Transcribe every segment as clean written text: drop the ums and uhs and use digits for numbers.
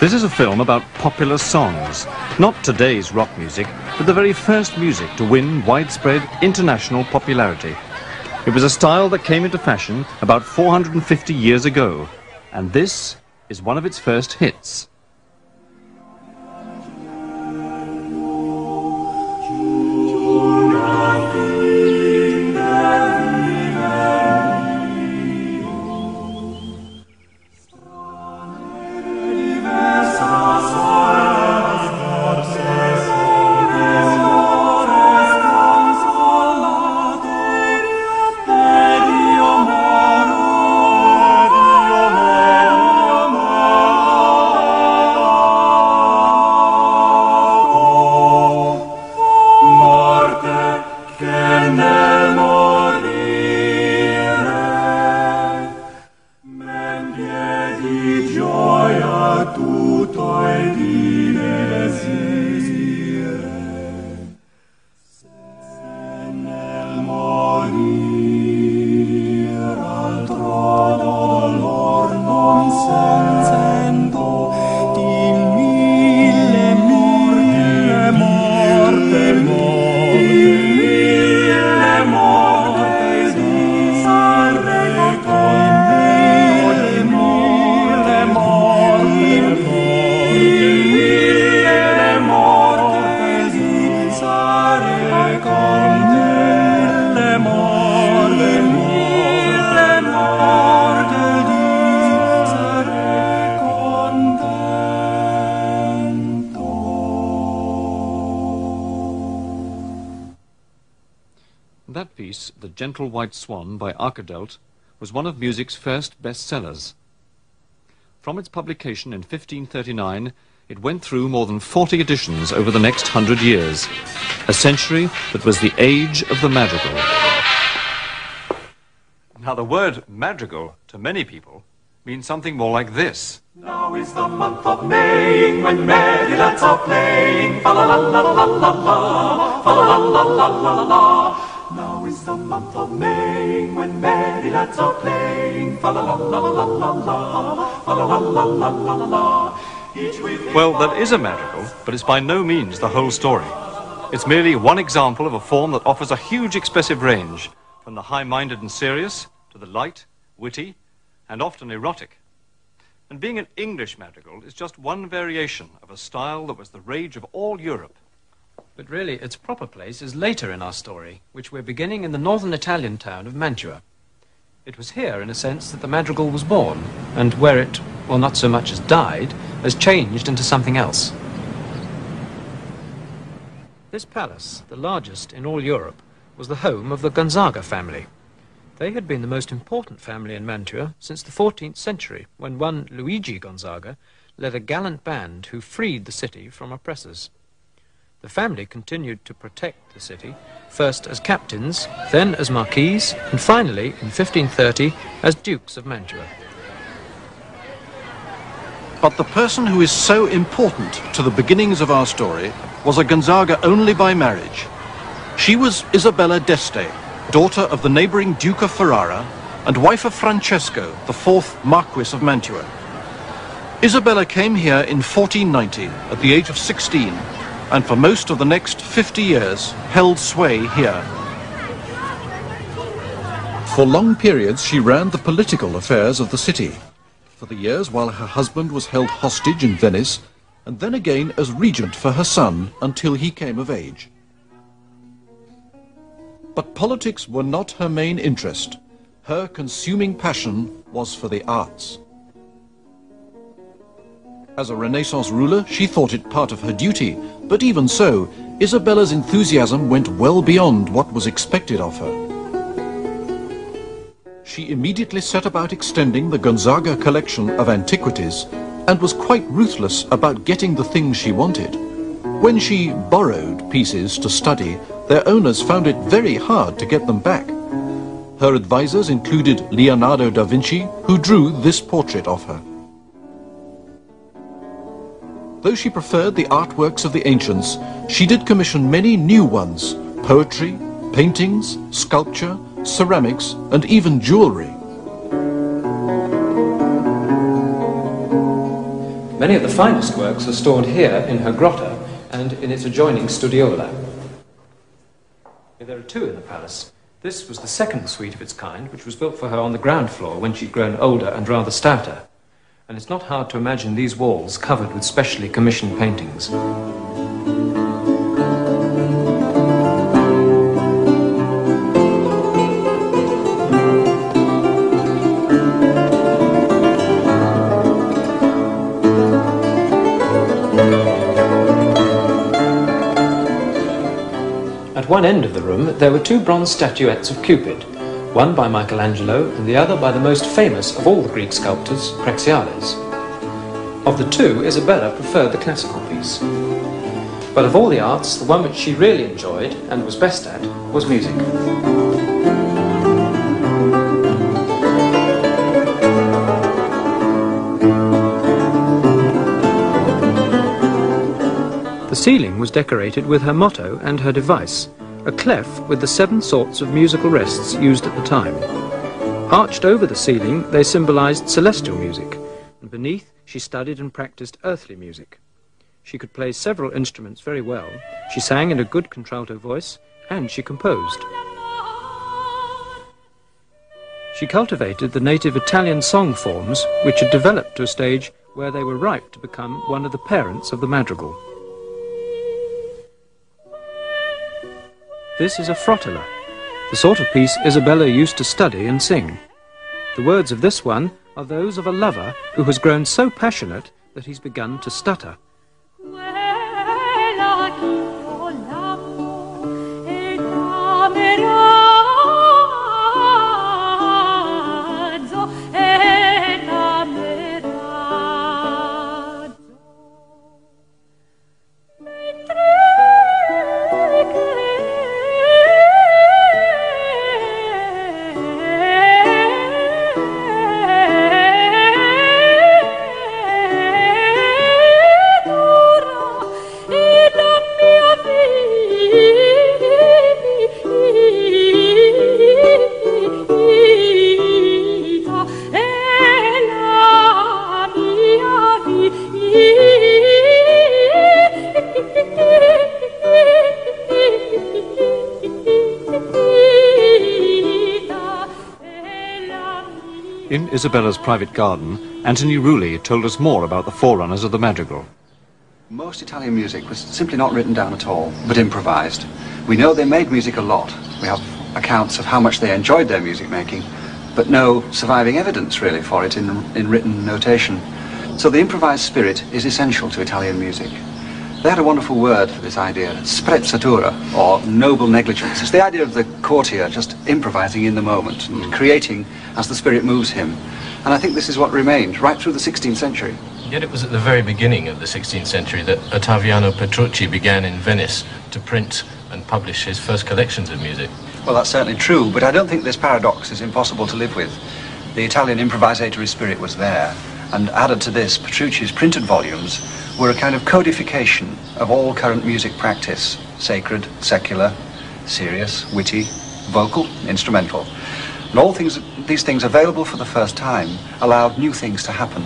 This is a film about popular songs, not today's rock music, but the very first music to win widespread international popularity. It was a style that came into fashion about 450 years ago, and this is one of its first hits. That piece, The Gentle White Swan by Arkadelt, was one of music's first bestsellers. From its publication in 1539, it went through more than 40 editions over the next 100 years, a century that was the age of the madrigal. Now the word madrigal, to many people, means something more like this. Now is the month of May, when merry lads are playing, fa-la-la-la-la-la-la, fa-la-la-la-la-la-la. Now is the month of May, when merry lads are playing, fa-la-la-la-la-la-la, fa-la-la-la-la-la-la. Well, that is a madrigal, but it's by no means the whole story. It's merely one example of a form that offers a huge expressive range, from the high-minded and serious to the light, witty, and often erotic. And being an English madrigal is just one variation of a style that was the rage of all Europe. But really, its proper place is later in our story, which we're beginning in the northern Italian town of Mantua. It was here, in a sense, that the madrigal was born, and where it, well, not so much as died, has changed into something else. This palace, the largest in all Europe, was the home of the Gonzaga family. They had been the most important family in Mantua since the 14th century, when one Luigi Gonzaga led a gallant band who freed the city from oppressors. The family continued to protect the city, first as captains, then as marquises, and finally, in 1530, as dukes of Mantua. But the person who is so important to the beginnings of our story was a Gonzaga only by marriage. She was Isabella d'Este, daughter of the neighboring Duke of Ferrara and wife of Francesco, the fourth Marquis of Mantua. Isabella came here in 1490 at the age of 16, and for most of the next 50 years held sway here. For long periods she ran the political affairs of the city, for the years while her husband was held hostage in Venice, and then again as regent for her son until he came of age. But politics were not her main interest. Her consuming passion was for the arts. As a Renaissance ruler, she thought it part of her duty, but even so, Isabella's enthusiasm went well beyond what was expected of her. She immediately set about extending the Gonzaga collection of antiquities and was quite ruthless about getting the things she wanted. When she borrowed pieces to study, their owners found it very hard to get them back. Her advisors included Leonardo da Vinci, who drew this portrait of her. Though she preferred the artworks of the ancients, she did commission many new ones: poetry, paintings, sculpture, ceramics, and even jewelry. Many of the finest works are stored here in her grotto and in its adjoining studiola. There are two in the palace. This was the second suite of its kind, which was built for her on the ground floor when she'd grown older and rather stouter. And it's not hard to imagine these walls covered with specially commissioned paintings. At one end of the room, there were two bronze statuettes of Cupid, one by Michelangelo and the other by the most famous of all the Greek sculptors, Praxiteles. Of the two, Isabella preferred the classical piece. But of all the arts, the one which she really enjoyed and was best at was music. The ceiling was decorated with her motto and her device, a clef with the 7 sorts of musical rests used at the time. Arched over the ceiling, they symbolized celestial music, and beneath she studied and practiced earthly music. She could play several instruments very well, she sang in a good contralto voice, and she composed. She cultivated the native Italian song forms, which had developed to a stage where they were ripe to become one of the parents of the madrigal. This is a frottilla, the sort of piece Isabella used to study and sing. The words of this one are those of a lover who has grown so passionate that he's begun to stutter. In Isabella's private garden, Anthony Rulli told us more about the forerunners of the madrigal. Most Italian music was simply not written down at all, but improvised. We know they made music a lot. We have accounts of how much they enjoyed their music making, but no surviving evidence really for it in written notation. So the improvised spirit is essential to Italian music. They had a wonderful word for this idea, sprezzatura, or noble negligence. It's the idea of the courtier just improvising in the moment and creating as the spirit moves him. And I think this is what remained right through the 16th century. Yet it was at the very beginning of the 16th century that Ottaviano Petrucci began in Venice to print and publish his first collections of music. Well, that's certainly true, but I don't think this paradox is impossible to live with. The Italian improvisatory spirit was there, and added to this, Petrucci's printed volumes were a kind of codification of all current music practice: sacred, secular, serious, witty, vocal, instrumental. And all these things available for the first time allowed new things to happen.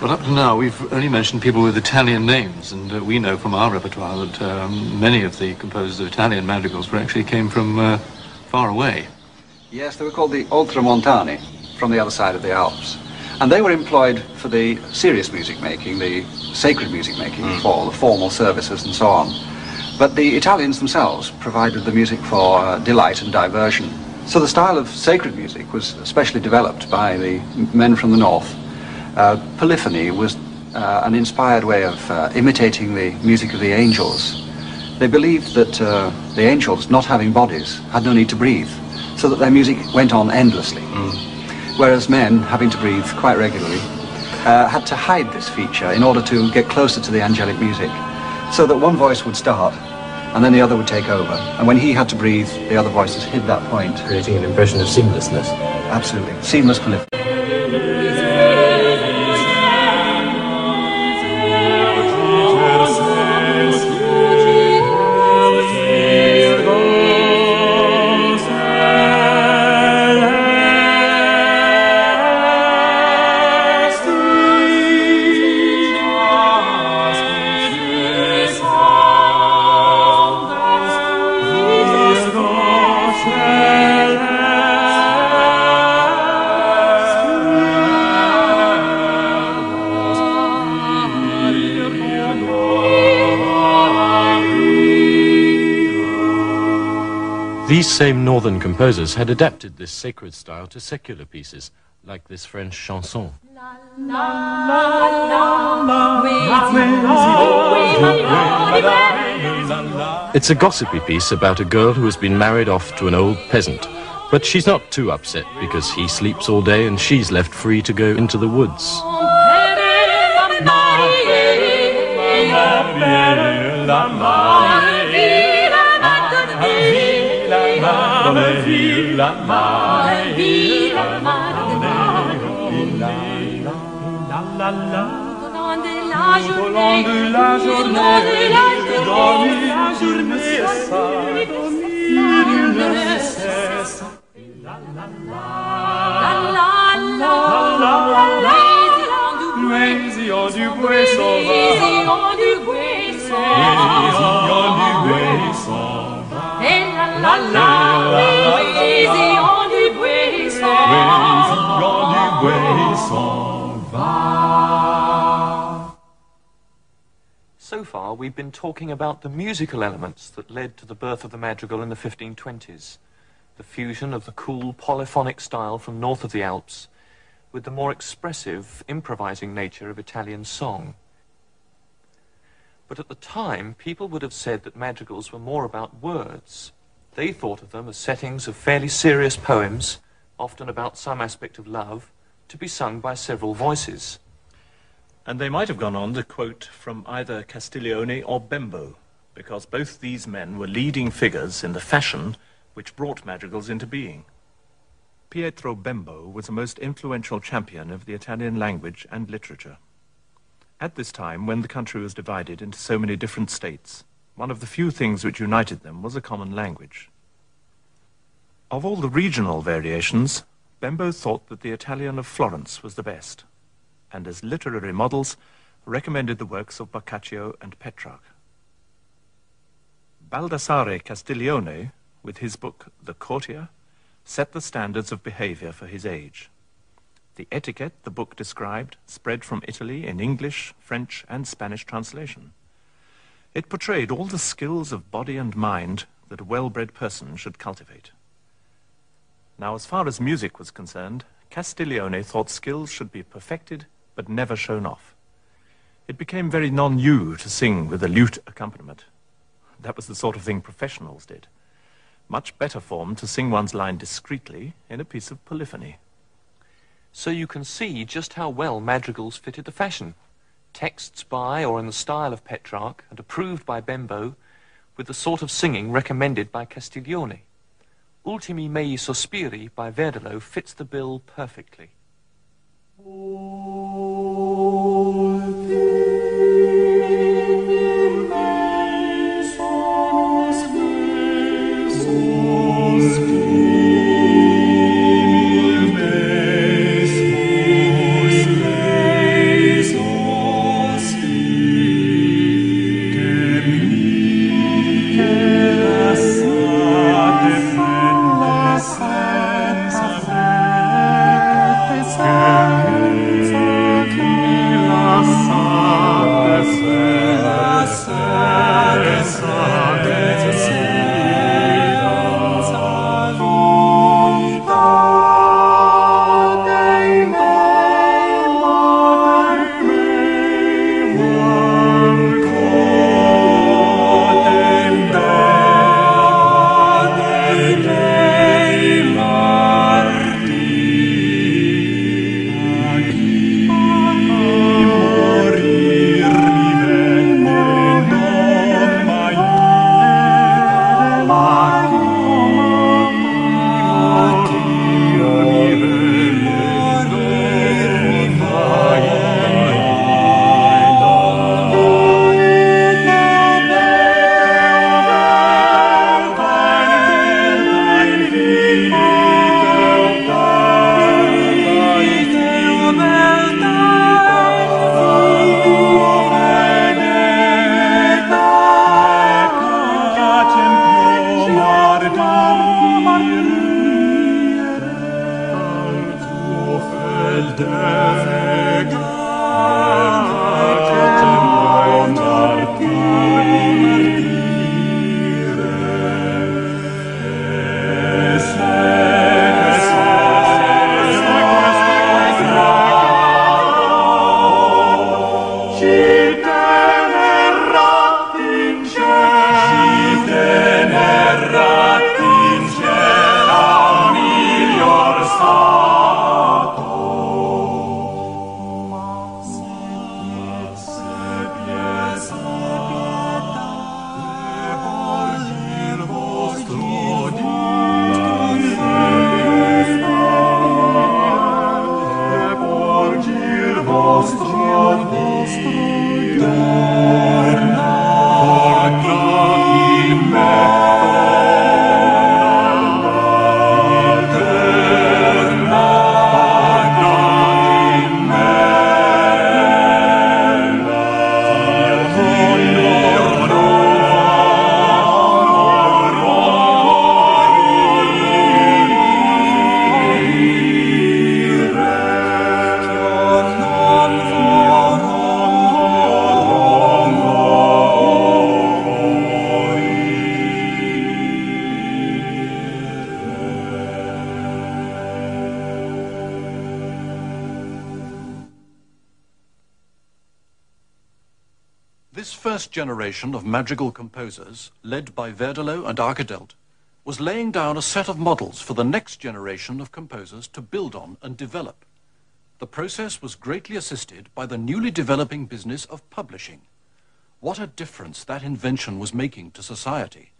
Well, up to now, we've only mentioned people with Italian names, and we know from our repertoire that many of the composers of Italian madrigals actually came from far away. Yes, they were called the Oltremontani, from the other side of the Alps. And they were employed for the serious music making, the sacred music making, for the formal services and so on. But the Italians themselves provided the music for delight and diversion. So the style of sacred music was especially developed by the men from the north. Polyphony was an inspired way of imitating the music of the angels. They believed that the angels, not having bodies, had no need to breathe, so that their music went on endlessly. Whereas men, having to breathe quite regularly, had to hide this feature in order to get closer to the angelic music, so that one voice would start and then the other would take over. And when he had to breathe, the other voices hid that point. Creating an impression of seamlessness. Absolutely. Seamless polyphony. These same northern composers had adapted this sacred style to secular pieces, like this French chanson. It's a gossipy piece about a girl who has been married off to an old peasant, but she's not too upset because he sleeps all day and she's left free to go into the woods. So far, we've been talking about the musical elements that led to the birth of the madrigal in the 1520s, the fusion of the cool polyphonic style from north of the Alps with the more expressive, improvising nature of Italian song. But at the time, people would have said that madrigals were more about words. They thought of them as settings of fairly serious poems, often about some aspect of love, to be sung by several voices. And they might have gone on to quote from either Castiglione or Bembo, because both these men were leading figures in the fashion which brought madrigals into being. Pietro Bembo was a most influential champion of the Italian language and literature. At this time, when the country was divided into so many different states, one of the few things which united them was a common language. Of all the regional variations, Bembo thought that the Italian of Florence was the best, and as literary models, recommended the works of Boccaccio and Petrarch. Baldassare Castiglione, with his book The Courtier, set the standards of behavior for his age. The etiquette the book described spread from Italy in English, French, and Spanish translation. It portrayed all the skills of body and mind that a well-bred person should cultivate. Now, as far as music was concerned, Castiglione thought skills should be perfected but never shown off. It became very non-you to sing with a lute accompaniment. That was the sort of thing professionals did. Much better form to sing one's line discreetly in a piece of polyphony. So you can see just how well madrigals fitted the fashion. Texts by or in the style of Petrarch and approved by Bembo, with the sort of singing recommended by Castiglione. Ultimi mei sospiri by Verdolo fits the bill perfectly. Senza This first generation of madrigal composers, led by Verdelot and Arkadelt, was laying down a set of models for the next generation of composers to build on and develop. The process was greatly assisted by the newly developing business of publishing. What a difference that invention was making to society.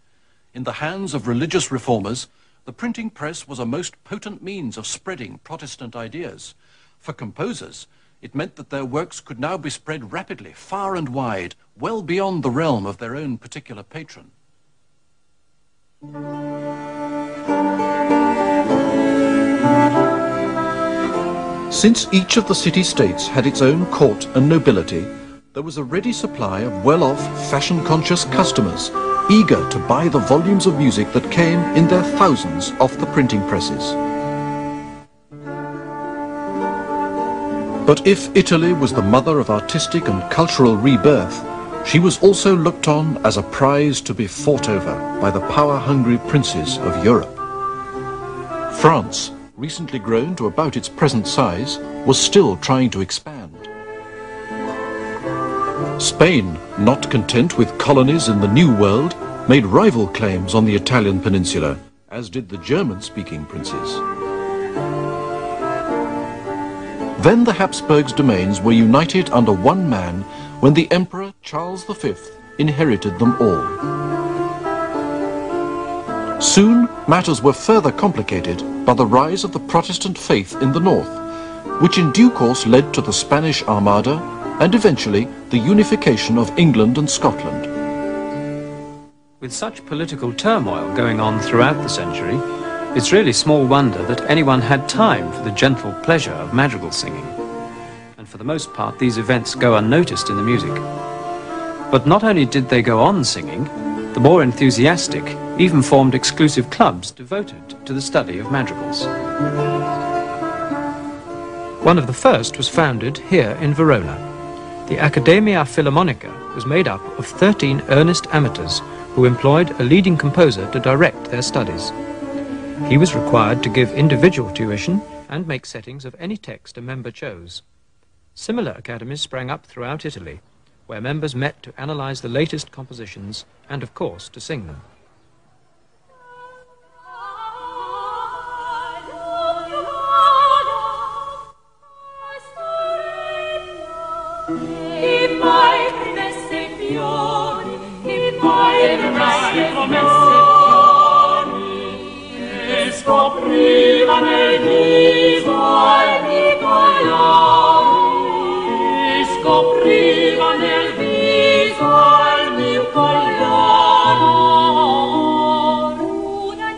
In the hands of religious reformers, the printing press was a most potent means of spreading Protestant ideas. For composers, it meant that their works could now be spread rapidly, far and wide, well beyond the realm of their own particular patron. Since each of the city-states had its own court and nobility, there was a ready supply of well-off, fashion-conscious customers, eager to buy the volumes of music that came in their thousands off the printing presses. But if Italy was the mother of artistic and cultural rebirth, she was also looked on as a prize to be fought over by the power-hungry princes of Europe. France, recently grown to about its present size, was still trying to expand. Spain, not content with colonies in the New World, made rival claims on the Italian peninsula, as did the German-speaking princes. Then the Habsburgs' domains were united under one man when the Emperor Charles V inherited them all. Soon, matters were further complicated by the rise of the Protestant faith in the north, which in due course led to the Spanish Armada and eventually the unification of England and Scotland. With such political turmoil going on throughout the century, it's really small wonder that anyone had time for the gentle pleasure of madrigal singing. And for the most part, these events go unnoticed in the music. But not only did they go on singing, the more enthusiastic even formed exclusive clubs devoted to the study of madrigals. One of the first was founded here in Verona. The Accademia Filarmonica was made up of 13 earnest amateurs who employed a leading composer to direct their studies. He was required to give individual tuition and make settings of any text a member chose. Similar academies sprang up throughout Italy, where members met to analyze the latest compositions and, of course, to sing them. Scopriva nel viso al Nicolai, scopriva nel viso al Nicolai, una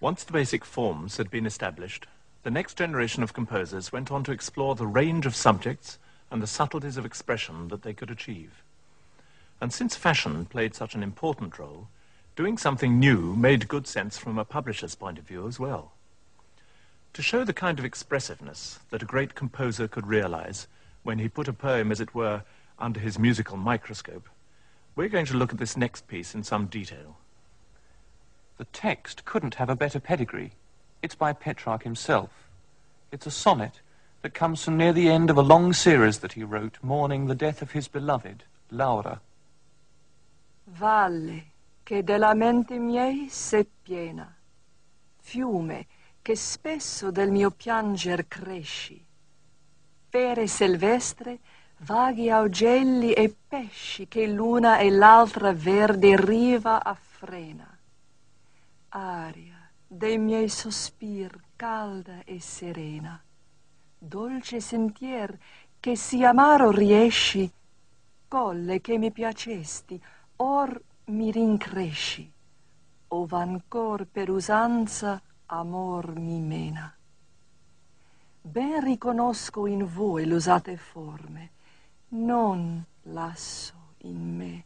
Once the basic forms had been established, the next generation of composers went on to explore the range of subjects and the subtleties of expression that they could achieve. And since fashion played such an important role, doing something new made good sense from a publisher's point of view as well. To show the kind of expressiveness that a great composer could realize when he put a poem, as it were, under his musical microscope, we're going to look at this next piece in some detail. The text couldn't have a better pedigree. It's by Petrarch himself. It's a sonnet, that comes from near the end of a long series that he wrote mourning the death of his beloved, Laura. Valle che della mente miei s'è piena, fiume che spesso del mio pianger cresci, fere silvestre, vaghi augelli e pesci che l'una e l'altra verde riva affrena, aria dei miei sospir calda e serena, dolce sentier che sì amaro riesci, colle che mi piacesti, or mi rincresci, ov'ancor per usanza amor mi mena. Ben riconosco in voi l'usate forme, non lasso in me,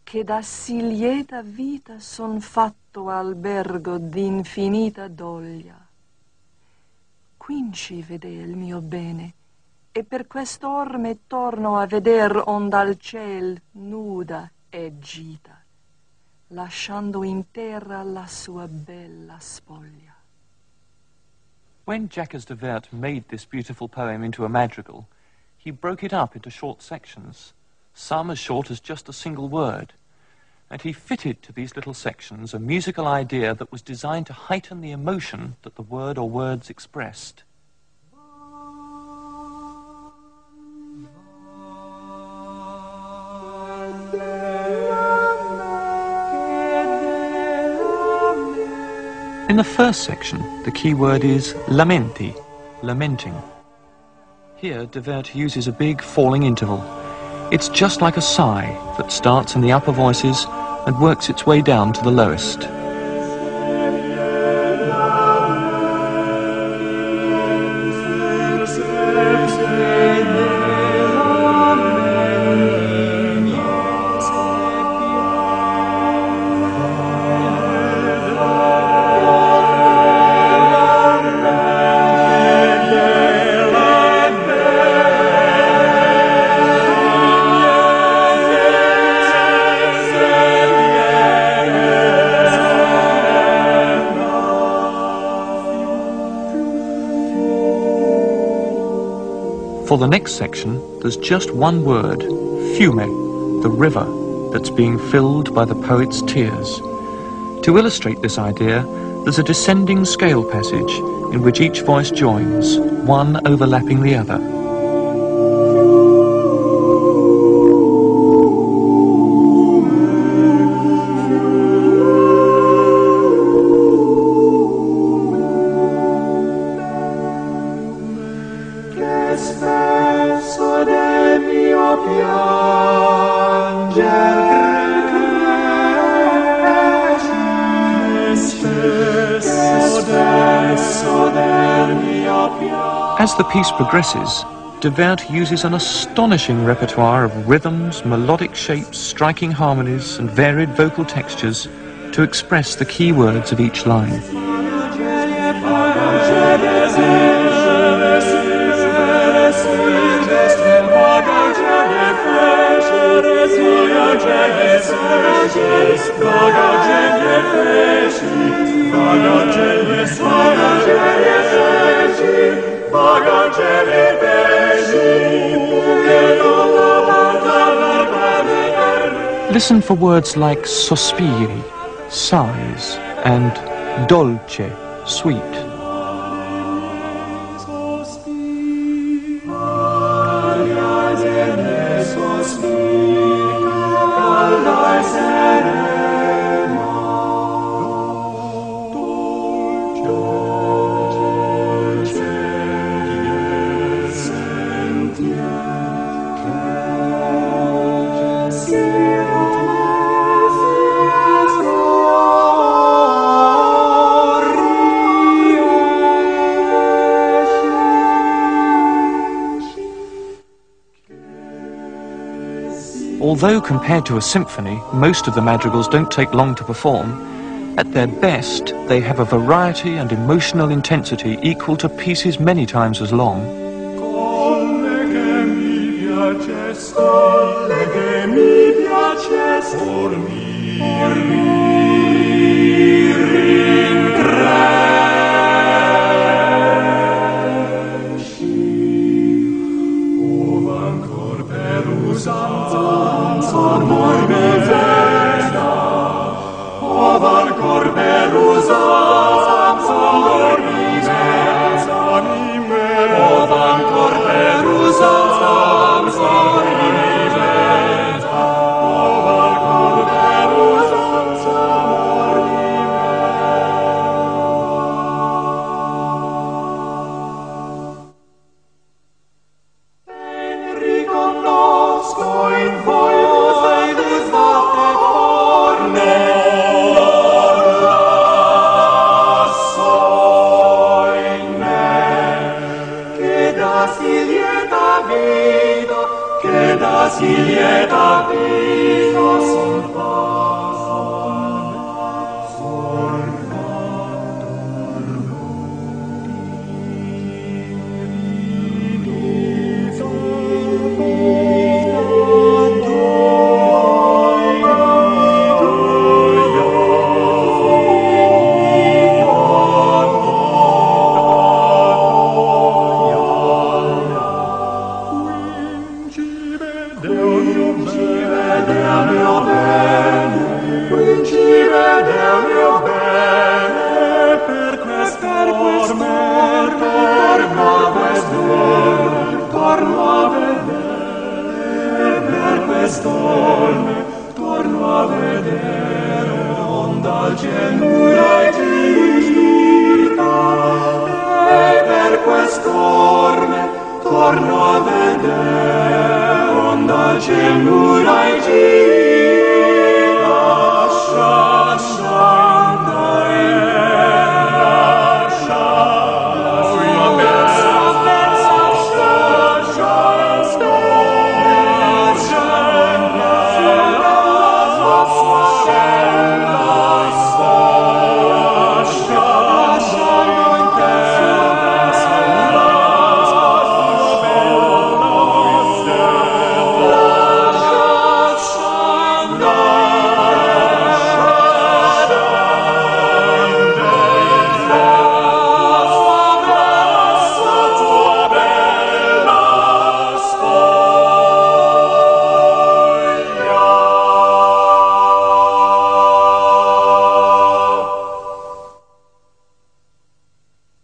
che da sì lieta vita son fatto albergo d'infinita doglia. Quinci vede il mio bene, e per quest'orme torno a veder ond'al ciel nuda e gita, lasciando in terra la sua bella spoglia. When Jacques de Vert made this beautiful poem into a madrigal, he broke it up into short sections, some as short as just a single word, and he fitted to these little sections a musical idea that was designed to heighten the emotion that the word or words expressed. In the first section, the key word is lamenti, lamenting. Here, de Vert uses a big falling interval. It's just like a sigh that starts in the upper voices and works its way down to the lowest. For the next section, there's just one word, fiume, the river that's being filled by the poet's tears. To illustrate this idea, there's a descending scale passage in which each voice joins, one overlapping the other. As the piece progresses, de Vert uses an astonishing repertoire of rhythms, melodic shapes, striking harmonies, and varied vocal textures to express the key words of each line. Listen for words like sospiri, sighs, and dolce, sweet. Although compared to a symphony, most of the madrigals don't take long to perform, at their best, they have a variety and emotional intensity equal to pieces many times as long.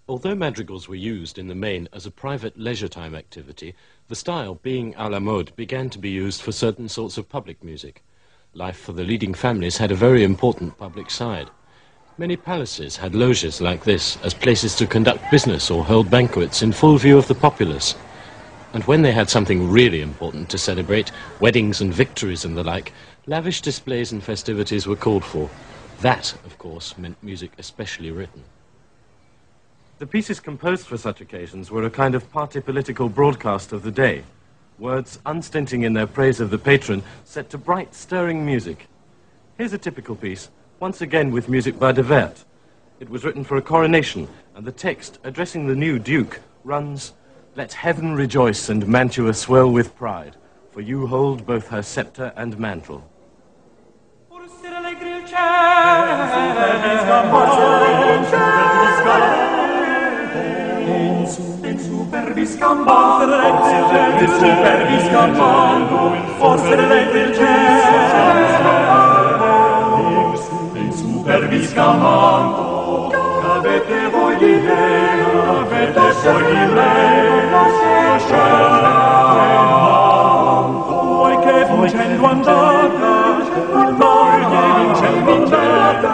Although madrigals were used in the main as a private leisure time activity, the style, being à la mode, began to be used for certain sorts of public music. Life for the leading families had a very important public side. Many palaces had loges like this as places to conduct business or hold banquets in full view of the populace. And when they had something really important to celebrate, weddings and victories and the like, lavish displays and festivities were called for. That, of course, meant music especially written. The pieces composed for such occasions were a kind of party political broadcast of the day. Words unstinting in their praise of the patron, set to bright, stirring music. Here's a typical piece, once again with music by De Wert. It was written for a coronation, and the text, addressing the new duke, runs, "Let heaven rejoice and Mantua swell with pride, for you hold both her scepter and mantle." In superbis campando, forse regge il cielo. In superbis campando, avete voi di lei, avete voi di lei, voi che vincendo andate, voi che vincendo andate,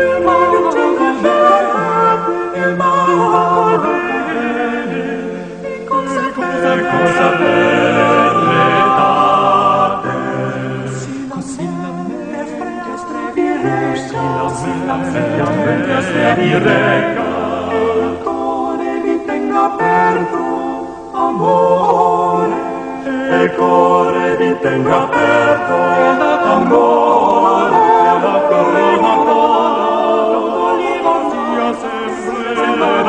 il mare cosa belle date, così la mente vi reca, il cuore vi tenga aperto, amore, il cuore vi tenga aperto, amore, la corona sia sempre la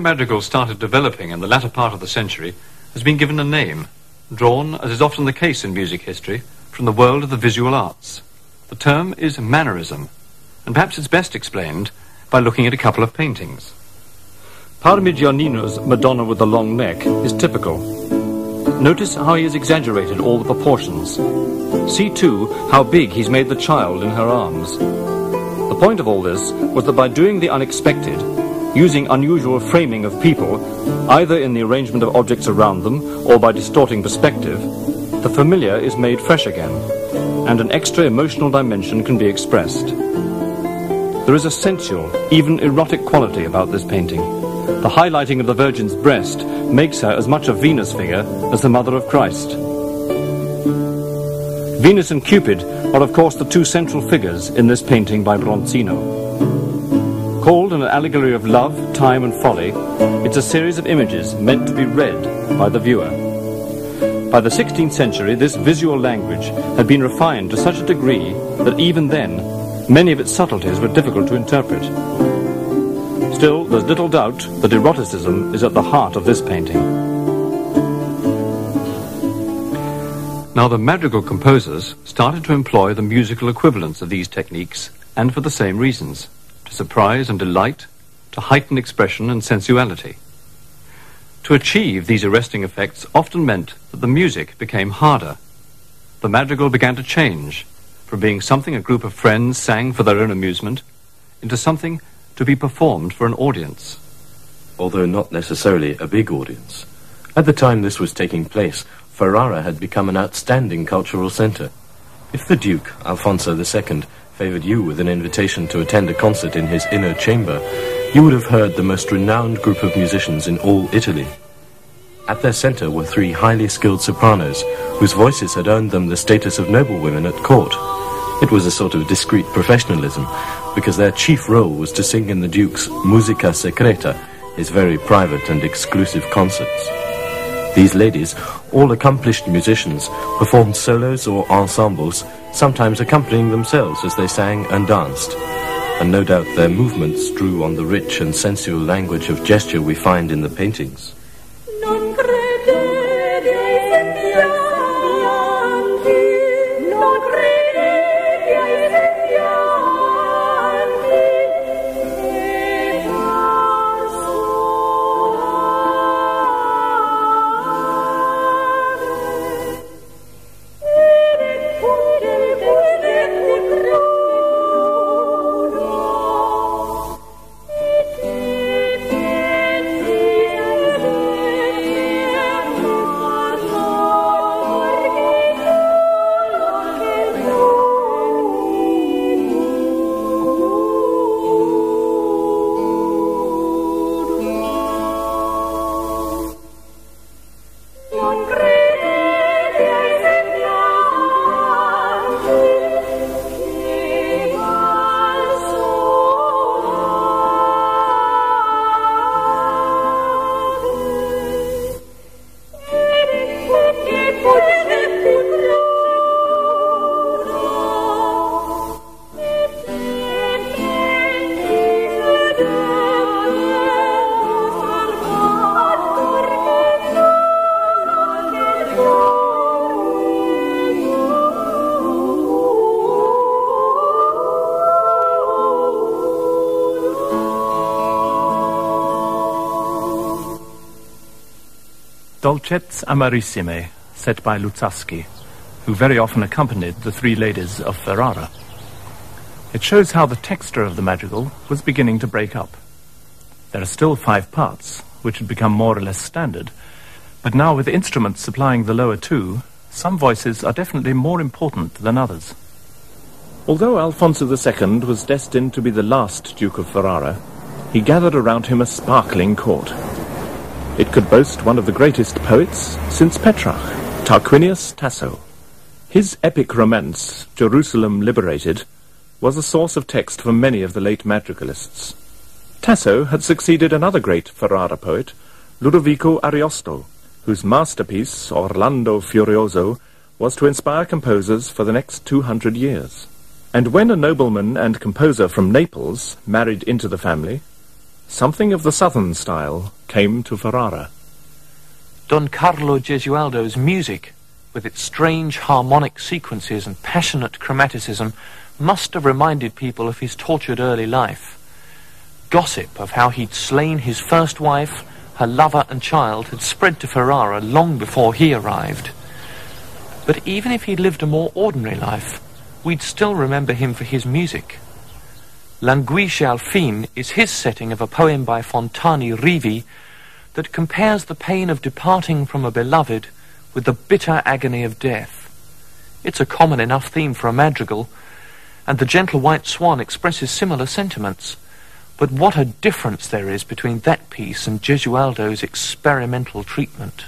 madrigal started developing in the latter part of the century has been given a name, drawn, as is often the case in music history, from the world of the visual arts. The term is mannerism, and perhaps it's best explained by looking at a couple of paintings. Parmigianino's Madonna with the long neck is typical. Notice how he has exaggerated all the proportions. See, too, how big he's made the child in her arms. The point of all this was that by doing the unexpected, using unusual framing of people, either in the arrangement of objects around them or by distorting perspective, the familiar is made fresh again, and an extra emotional dimension can be expressed. There is a sensual, even erotic quality about this painting. The highlighting of the Virgin's breast makes her as much a Venus figure as the Mother of Christ. Venus and Cupid are of course the two central figures in this painting by Bronzino. Called an allegory of love, time and folly, it's a series of images meant to be read by the viewer. By the 16th century, this visual language had been refined to such a degree that even then, many of its subtleties were difficult to interpret. Still, there's little doubt that eroticism is at the heart of this painting. Now, the madrigal composers started to employ the musical equivalents of these techniques, and for the same reasons: to surprise and delight, to heighten expression and sensuality. To achieve these arresting effects often meant that the music became harder. The madrigal began to change from being something a group of friends sang for their own amusement into something to be performed for an audience. Although not necessarily a big audience. At the time this was taking place, Ferrara had become an outstanding cultural centre. If the Duke, Alfonso II, favoured you with an invitation to attend a concert in his inner chamber, you would have heard the most renowned group of musicians in all Italy. At their centre were three highly skilled sopranos, whose voices had earned them the status of noblewomen at court. It was a sort of discreet professionalism, because their chief role was to sing in the Duke's musica secreta, his very private and exclusive concerts. These ladies, all accomplished musicians, performed solos or ensembles, sometimes accompanying themselves as they sang and danced. And no doubt their movements drew on the rich and sensual language of gesture we find in the paintings. Dolcezze Amarissime, set by Luzzaschi, who very often accompanied the three ladies of Ferrara. It shows how the texture of the madrigal was beginning to break up. There are still 5 parts, which had become more or less standard, but now with instruments supplying the lower 2, some voices are definitely more important than others. Although Alfonso II was destined to be the last Duke of Ferrara, he gathered around him a sparkling court. It could boast one of the greatest poets since Petrarch, Tarquinius Tasso. His epic romance, Jerusalem Liberated, was a source of text for many of the late madrigalists. Tasso had succeeded another great Ferrara poet, Ludovico Ariosto, whose masterpiece, Orlando Furioso, was to inspire composers for the next 200 years. And when a nobleman and composer from Naples married into the family, something of the southern style came to Ferrara. Don Carlo Gesualdo's music, with its strange harmonic sequences and passionate chromaticism, must have reminded people of his tortured early life. Gossip of how he'd slain his first wife, her lover and child had spread to Ferrara long before he arrived. But even if he'd lived a more ordinary life, we'd still remember him for his music. Languisce al fin is his setting of a poem by Fontani Rivi that compares the pain of departing from a beloved with the bitter agony of death. It's a common enough theme for a madrigal, and The Gentle White Swan expresses similar sentiments. But what a difference there is between that piece and Gesualdo's experimental treatment.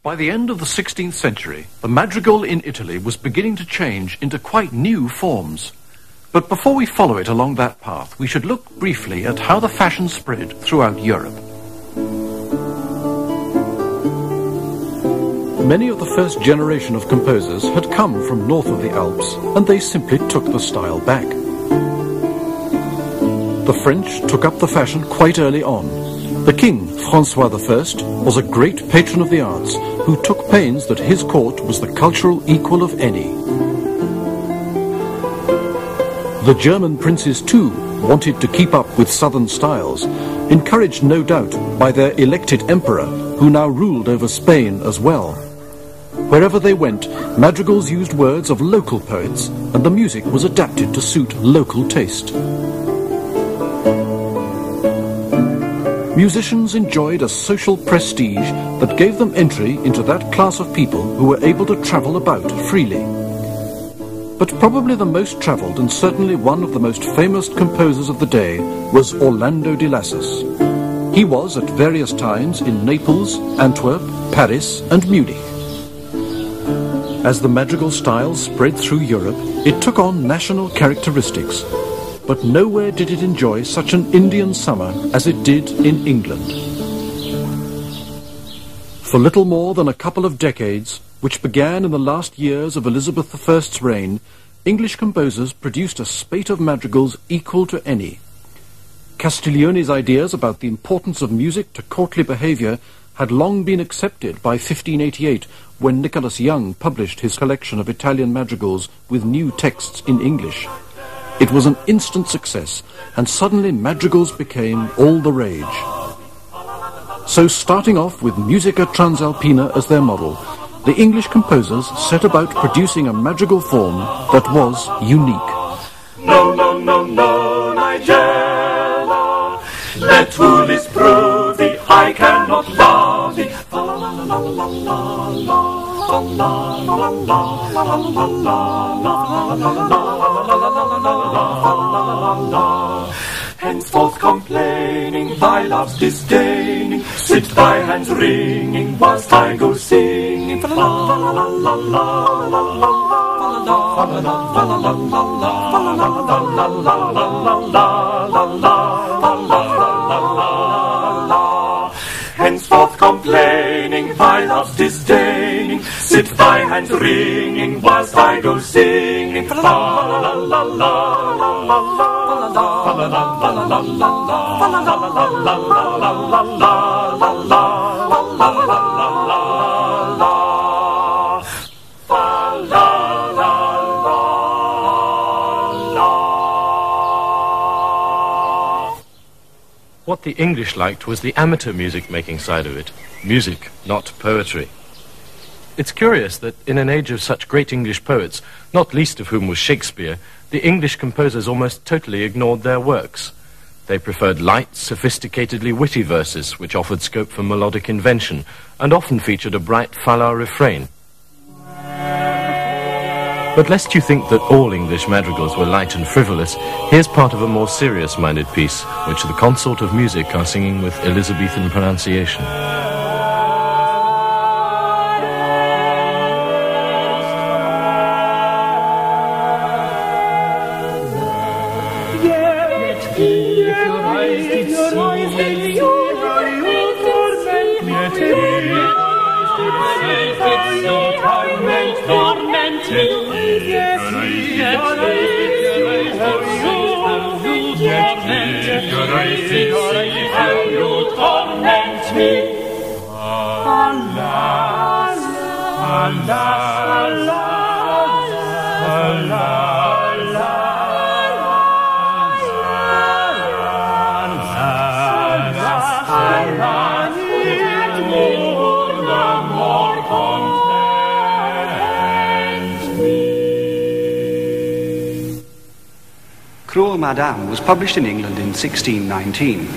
By the end of the 16th century, the madrigal in Italy was beginning to change into quite new forms. But before we follow it along that path, we should look briefly at how the fashion spread throughout Europe. Many of the first generation of composers had come from north of the Alps, and they simply took the style back. The French took up the fashion quite early on. The king, François I, was a great patron of the arts, who took pains that his court was the cultural equal of any. The German princes, too, wanted to keep up with southern styles, encouraged no doubt by their elected emperor, who now ruled over Spain as well. Wherever they went, madrigals used words of local poets, and the music was adapted to suit local taste. musicians enjoyed a social prestige that gave them entry into that class of people who were able to travel about freely. But probably the most travelled and certainly one of the most famous composers of the day was Orlando de Lassus. He was at various times in Naples, Antwerp, Paris and Munich. As the madrigal style spread through Europe, it took on national characteristics, but nowhere did it enjoy such an Indian summer as it did in England. For little more than a couple of decades, which began in the last years of Elizabeth I's reign, English composers produced a spate of madrigals equal to any. Castiglione's ideas about the importance of music to courtly behaviour had long been accepted by 1588, when Nicholas Young published his collection of Italian madrigals with new texts in English. It was an instant success, and suddenly madrigals became all the rage. So, starting off with Musica Transalpina as their model, the English composers set about producing a madrigal form that was unique. No, no, no, no, Nigella, let who list prove thee, I cannot love thee. La la la la la la la la la la la. Henceforth complaining, thy love's disdaining, sit thy hands wringing, whilst I go singing. La la la la la la la la. Henceforth complaining, thy love's disdaining, sit thy hands wringing, whilst I go singing. La la la la la la. What the English liked was the amateur music-making side of it. Music, not poetry. It's curious that in an age of such great English poets, not least of whom was Shakespeare, the English composers almost totally ignored their works. They preferred light, sophisticatedly witty verses, which offered scope for melodic invention, and often featured a bright fala refrain. But lest you think that all English madrigals were light and frivolous, here's part of a more serious-minded piece, which the consort of music are singing with Elizabethan pronunciation. Cruel Madame was published in England in 1619.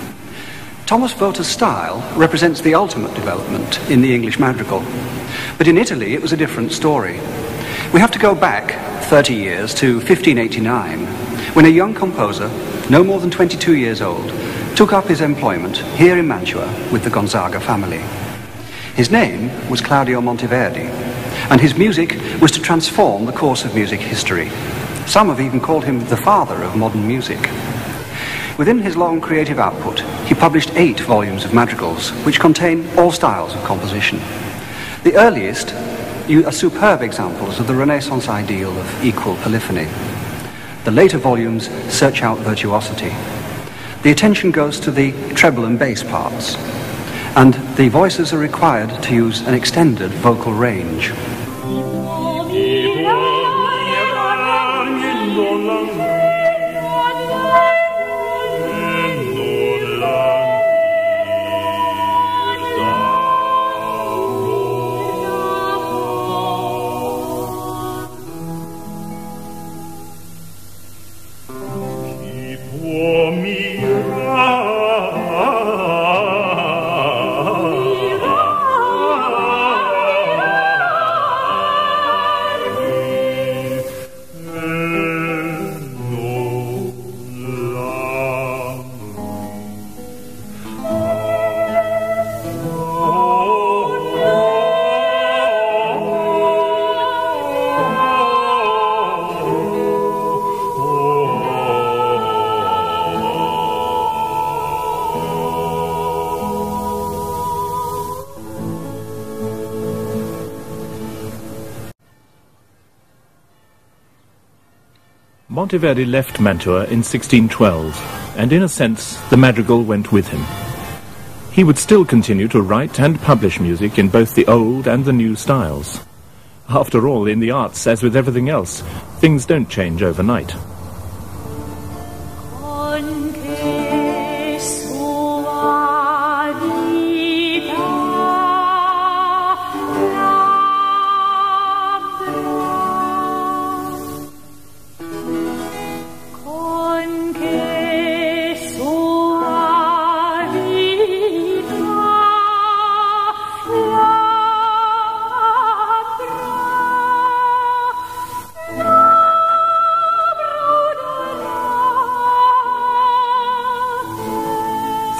Thomas Voter's style represents the ultimate development in the English madrigal. But in Italy it was a different story. We have to go back 30 years to 1589, when a young composer, no more than 22 years old, took up his employment here in Mantua with the Gonzaga family. His name was Claudio Monteverdi, and his music was to transform the course of music history. Some have even called him the father of modern music. Within his long creative output, he published 8 volumes of madrigals, which contain all styles of composition. The earliest are superb examples of the Renaissance ideal of equal polyphony. The later volumes search out virtuosity. The attention goes to the treble and bass parts, and the voices are required to use an extended vocal range. Monteverdi left Mantua in 1612, and in a sense the madrigal went with him. He would still continue to write and publish music in both the old and the new styles. After all, in the arts, as with everything else, things don't change overnight.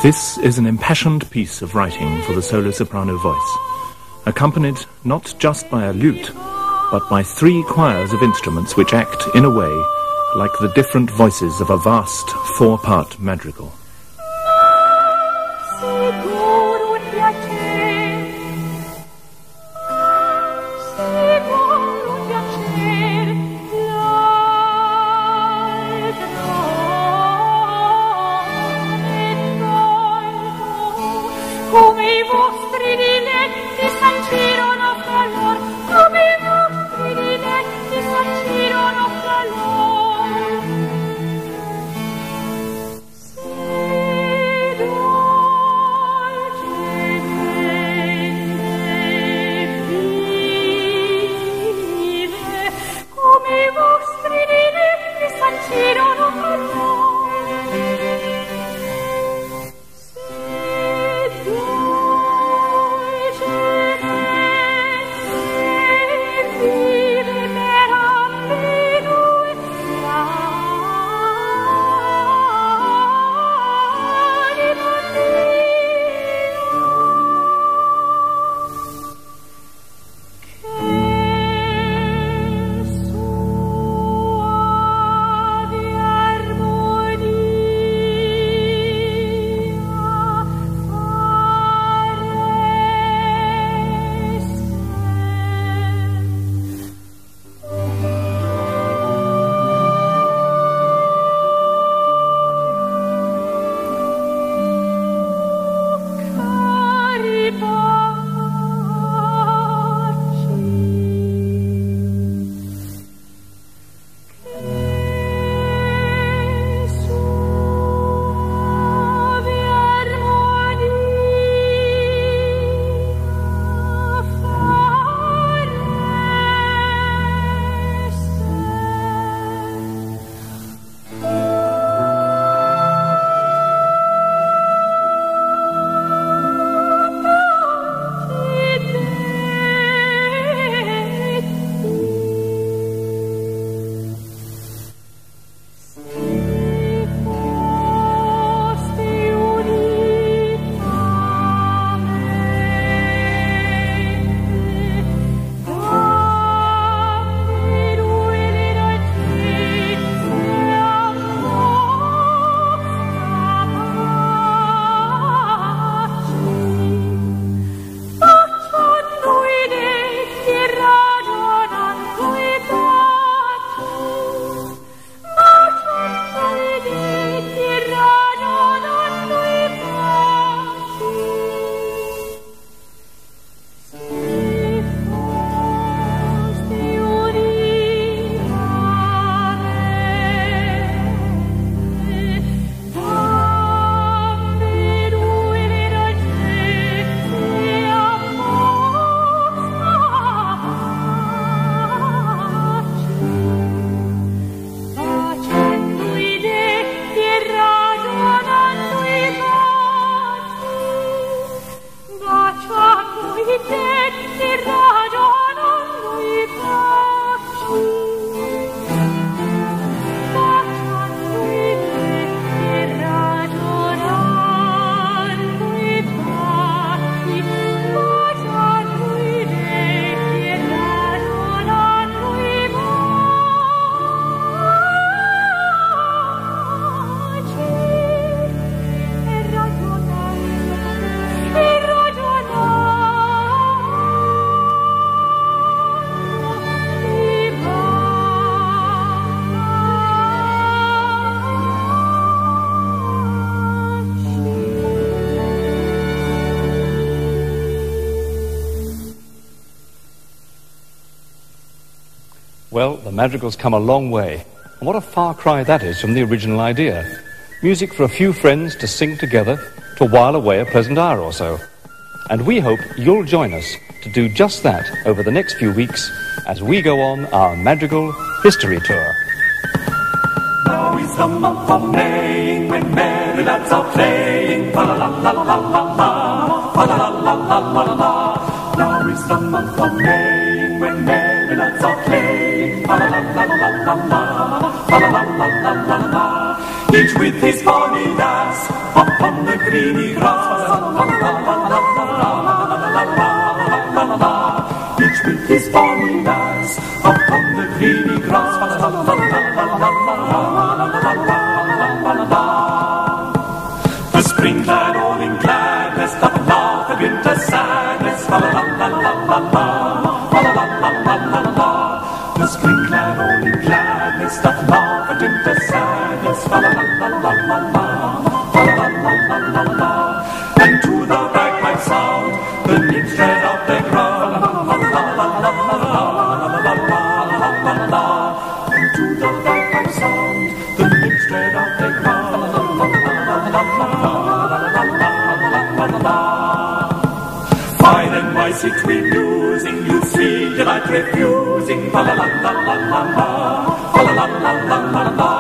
This is an impassioned piece of writing for the solo soprano voice, accompanied not just by a lute, but by 3 choirs of instruments which act, in a way, like the different voices of a vast 4-part madrigal. Come I vostri diletti sancirono fra lor, come I vostri diletti sancirono fra lor. the madrigal's come a long way. And what a far cry that is from the original idea. Music for a few friends to sing together to while away a pleasant hour or so. And we hope you'll join us to do just that over the next few weeks as we go on our Madrigal History Tour. Now is the month of May, when merry lads are playing, fa la la la la la la, fa la la la la la la. Now is the month of May, when merry lads are playing, fa la la la la la la, fa la la la la la la. Each with his bonny lass, upon the greeny grass, fa la la la la la la. Each with his bonny lass, upon the greeny grass, fa la la la la la. The spring-clad all in gladness doth laugh at winter sadness, fa la la la la la, fa la la la la la. The spring-clad all in gladness doth laugh at winter sadness, fa la la la la la, fa la la la la la. And to the bagpipe sound, the nymphs tread up their ground, la la la la la la la la. And to the bagpipe sound, the nymphs tread up their ground, la la la la la la. Fine and why sit we musing, you see delight refusing, la la la la la la, la la la la la.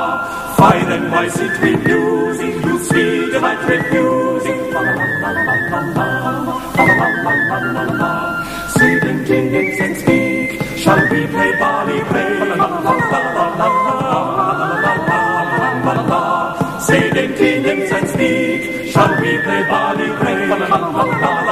Fine and why sit we musing, you see delight refusing, la la la la la la. Say then kingdoms and speak, shall we play barley break, la la la la la. Say then kingdoms and speak, shall we play barley break, la la la la la.